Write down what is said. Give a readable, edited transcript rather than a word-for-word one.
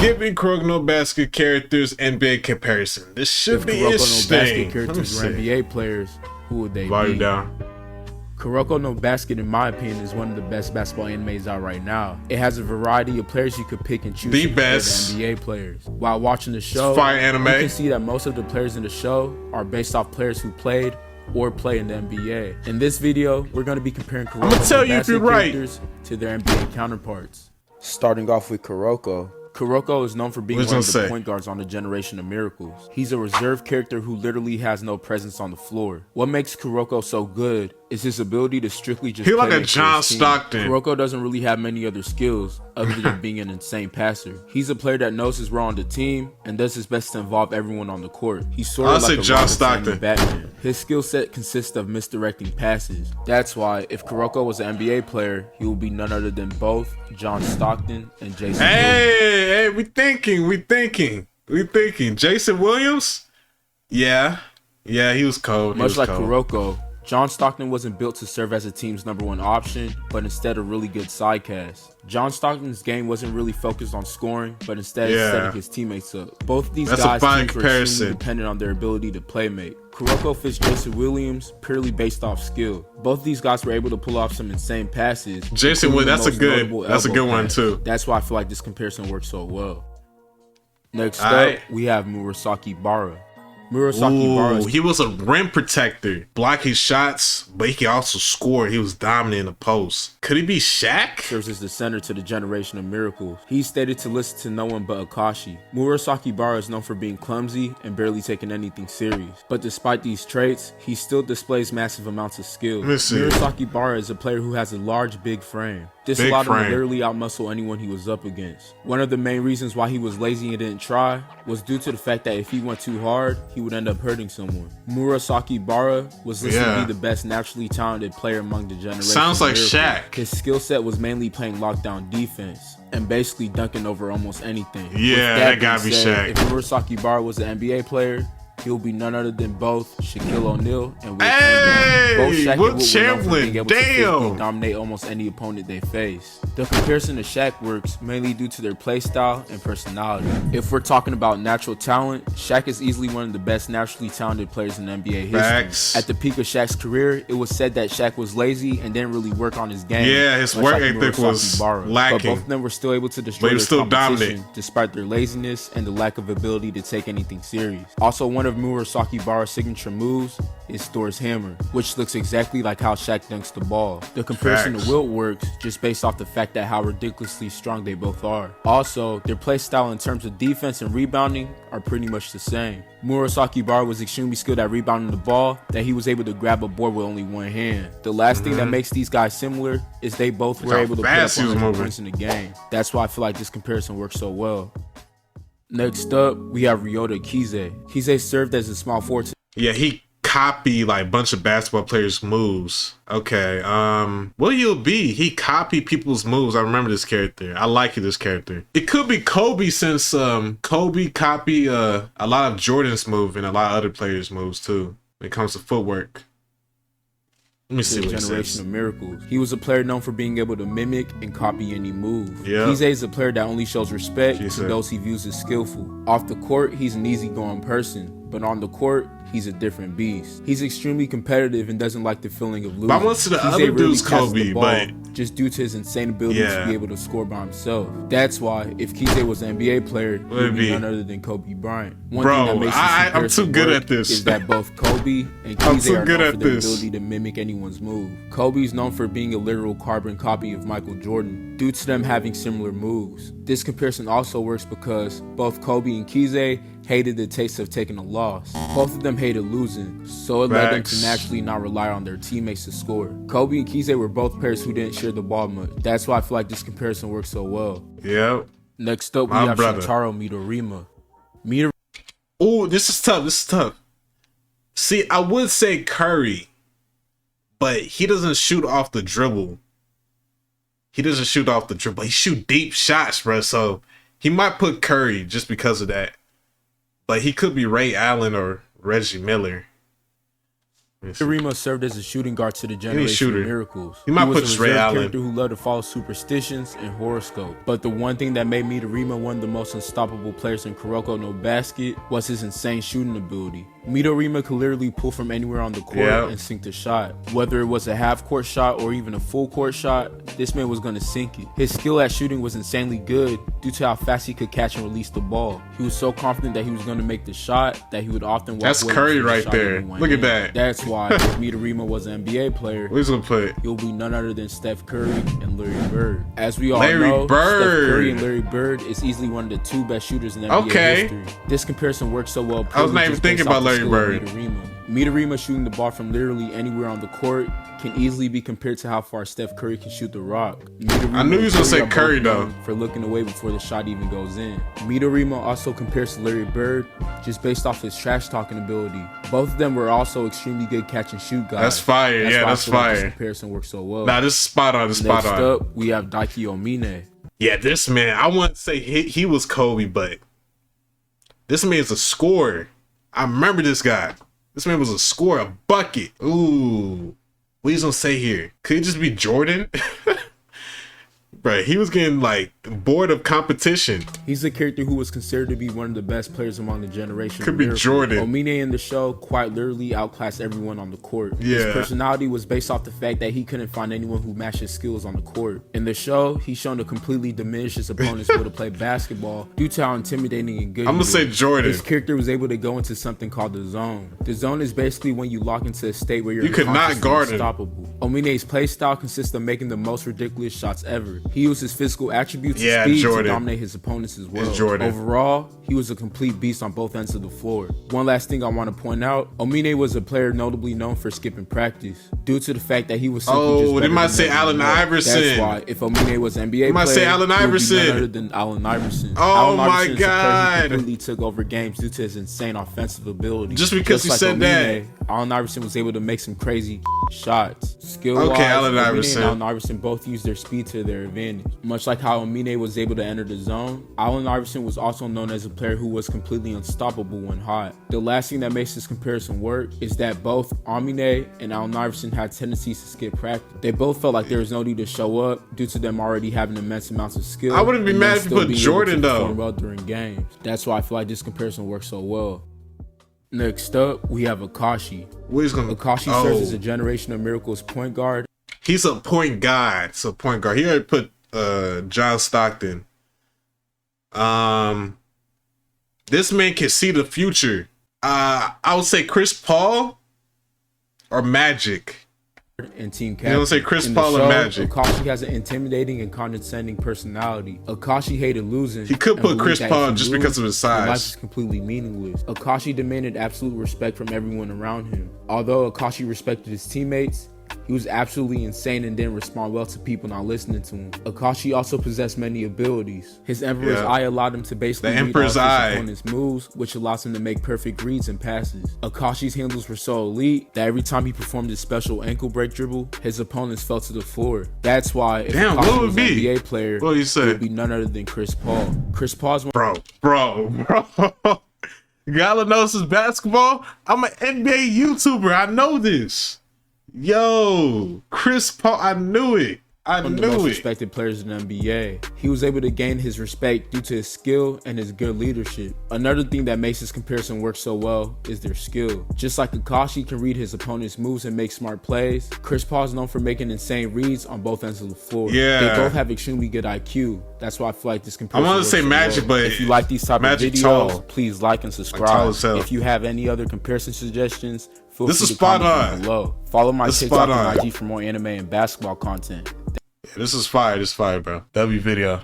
Give me Kuroko no Basket characters and big comparison. This should be interesting. If Kuroko no Basket characters were NBA players, who would they Volume be? down. Kuroko no Basket, in my opinion, is one of the best basketball animes out right now. It has a variety of players you could pick and choose. The best NBA players. While watching the show, fire anime. you can see that most of the players in the show are based off players who played or play in the NBA. In this video, we're going to be comparing Kuroko no Basket characters to their NBA counterparts. Starting off with Kuroko. Kuroko is known for being one of the point guards on the Generation of Miracles. He's a reserved character who literally has no presence on the floor. What makes Kuroko so good is his ability to strictly just play like a John Stockton. Kuroko doesn't really have many other skills other than being an insane passer. He's a player that knows his role on the team and does his best to involve everyone on the court. He's sort of like a John Stockton Batman. His skill set consists of misdirecting passes. That's why if Kuroko was an NBA player, he would be none other than both John Stockton and Jason Williams. Hey, we thinking. Jason Williams? Yeah, he was cold. Much like Kuroko, John Stockton wasn't built to serve as a team's #1 option, but instead a really good side cast. John Stockton's game wasn't really focused on scoring, but instead setting his teammates up. Both of these guys' teams were extremely dependent on their ability to playmate. Kuroko fits Jason Williams purely based off skill. Both of these guys were able to pull off some insane passes. Jason Williams, that's a good one too. That's why I feel like this comparison works so well. Next up, we have Murasakibara. Ooh, he was a rim protector, blocking shots, but he could also score. He was dominant in the post. Could he be Shaq? Serves as the center to the Generation of Miracles. He's stated to listen to no one but Akashi. Murasakibara is known for being clumsy and barely taking anything serious. But despite these traits, he still displays massive amounts of skill. Murasakibara is a player who has a large, big frame. This allowed him to literally outmuscle anyone he was up against. One of the main reasons why he was lazy and didn't try was due to the fact that if he went too hard, he would end up hurting someone. Murasakibara was listed to be the best naturally talented player among the generation. Sounds like Shaq. His skill set was mainly playing lockdown defense and basically dunking over almost anything. Yeah, that gotta be Shaq. If Murasakibara was an NBA player, he'll be none other than both Shaquille O'Neal and Wilt Chamberlain. Damn! Dominate almost any opponent they face. The comparison to Shaq works mainly due to their play style and personality. If we're talking about natural talent, Shaq is easily one of the best naturally talented players in NBA history. At the peak of Shaq's career, it was said that Shaq was lazy and didn't really work on his game. Yeah, his work ethic was lacking. But both of them were still able to destroy their competition despite their laziness and the lack of ability to take anything serious. Also, one of Murasakibara's signature moves is Thor's hammer, which looks exactly like how Shaq dunks the ball. The comparison to Wilt works just based off the fact that how ridiculously strong they both are. Also, their play style in terms of defense and rebounding are pretty much the same. Murasakibara was extremely skilled at rebounding the ball, that he was able to grab a board with only one hand. The last thing that makes these guys similar is they both were able to put up 100 points in the game. That's why I feel like this comparison works so well. Next up, we have Ryota Kise. Kise served as a small forward. Yeah, he copied like a bunch of basketball players' moves. Okay, what he'll be? He copied people's moves. I remember this character. I like this character. It could be Kobe, since Kobe copied a lot of Jordan's moves and a lot of other players' moves too when it comes to footwork. Let me see what Generation of Miracles. He was a player known for being able to mimic and copy any move. Kise is a player that only shows respect to those he views as skillful. Off the court, he's an easygoing person, but on the court, he's a different beast. He's extremely competitive and doesn't like the feeling of losing. But I want to the other dude's Kobe, but just due to his insane ability to be able to score by himself. That's why if Kise was an NBA player, he would be none other than Kobe Bryant. One thing that makes I'm too good at this. Is that both Kobe and Kise are known for their ability to mimic anyone's move. Kobe's known for being a literal carbon copy of Michael Jordan, due to them having similar moves. This comparison also works because both Kobe and Kise hated the taste of taking a loss. Both of them hated losing, so it led them to naturally not rely on their teammates to score. Kobe and Kise were both players who didn't share the ball much. That's why I feel like this comparison works so well. Yep. Next up, we have Shintaro Midorima. Oh, this is tough. See, I would say Curry, but he doesn't shoot off the dribble. He shoot deep shots, bro. So he might put Curry just because of that. But he could be Ray Allen or Reggie Miller. Midorima served as a shooting guard to the generation of miracles. You might put a Ray Allen. Character who loved to follow superstitions and horoscope. But the one thing that made Midorima one of the most unstoppable players in Kuroko no Basket was his insane shooting ability. Midorima could literally pull from anywhere on the court and sink the shot. Whether it was a half-court shot or even a full-court shot, this man was going to sink it. His skill at shooting was insanely good due to how fast he could catch and release the ball. He was so confident that he was going to make the shot that he would often walk away. That's Curry right there. Look at that. That's why if Midorima was an NBA player, he'll be none other than Steph Curry and Larry Bird. As we all know, Steph Curry and Larry Bird is easily one of the 2 best shooters in NBA history. This comparison works so well. I was not even thinking about Larry Bird. Midorima shooting the ball from literally anywhere on the court can easily be compared to how far Steph Curry can shoot the rock. I knew you was gonna say Curry though. For looking away before the shot even goes in. Midorima also compares to Larry Bird just based off his trash talking ability. Both of them were also extremely good catch and shoot guys. That's fire. That's fire. This comparison works so well. Nah, this is spot on. Next up, we have Aomine. Yeah, this man, I wouldn't say he was Kobe, but this man is a scorer. I remember this guy. This man was a scorer, a bucket. Ooh. What he's gonna say here? Could it just be Jordan? Right, he was getting like bored of competition. He's a character who was considered to be one of the best players among the generation. Could be Jordan. Aomine in the show quite literally outclassed everyone on the court. His personality was based off the fact that he couldn't find anyone who matched his skills on the court. In the show, he's shown to completely diminish his opponent's will to play basketball due to how intimidating and good I'm gonna say Jordan. His character was able to go into something called the zone. The zone is basically when you lock into a state where you could not guard him. Unstoppable. Aomine's play style consists of making the most ridiculous shots ever. He uses physical attributes and speed to dominate his opponents as well. Overall, he was a complete beast on both ends of the floor. One last thing I want to point out, Aomine was a player notably known for skipping practice due to the fact that he was simply just better. They might say Allen Iverson. That's why if Aomine was an NBA player, might say Allen Iverson. He would be none other than Allen Iverson. Oh Allen my Iverson God! Completely took over games due to his insane offensive ability. Just because you said that, Allen Iverson was able to make some crazy shots. Skill-wise, Allen Aomine and Allen Iverson both used their speed to their advantage. Much like how Aomine was able to enter the zone, Allen Iverson was also known as a player who was completely unstoppable when hot. The last thing that makes this comparison work is that both Aomine and Allen Iverson had tendencies to skip practice. They both felt like there was no need to show up due to them already having immense amounts of skill. I wouldn't be mad if you put Jordan though. Well during games. That's why I feel like this comparison works so well. Next up, we have Akashi. Akashi serves as a generation of miracles point guard. He's a point guard. So point guard. He already put John Stockton. This man can see the future. I would say Chris Paul or Magic. And team captain. You don't say Chris Paul or Magic. Akashi has an intimidating and condescending personality. Akashi hated losing. He could put Chris Paul just because of his size. Life is completely meaningless. Akashi demanded absolute respect from everyone around him. Although Akashi respected his teammates, he was absolutely insane and didn't respond well to people not listening to him. Akashi also possessed many abilities. His Emperor's Eye allowed him to basically read all his opponent's moves, which allows him to make perfect reads and passes. Akashi's handles were so elite that every time he performed his special ankle break dribble, his opponents fell to the floor. That's why if Akashi was an NBA player, he would be none other than Chris Paul. Chris Paul's bro. Y'all knows his basketball? I'm an NBA YouTuber. I know this. Yo, Chris Paul, I knew it. One of the most respected players in the NBA. He was able to gain his respect due to his skill and his good leadership. Another thing that makes this comparison work so well is their skill. Just like Akashi can read his opponent's moves and make smart plays, Chris Paul is known for making insane reads on both ends of the floor. Yeah. They both have extremely good IQ. That's why I feel like this comparison I want to say Magic, but if you like these type of videos, please like and subscribe. If you have any other comparison suggestions, feel free to comment below. Follow my TikTok and IG for more anime and basketball content. Yeah, this is fire. This is fire, bro. W video.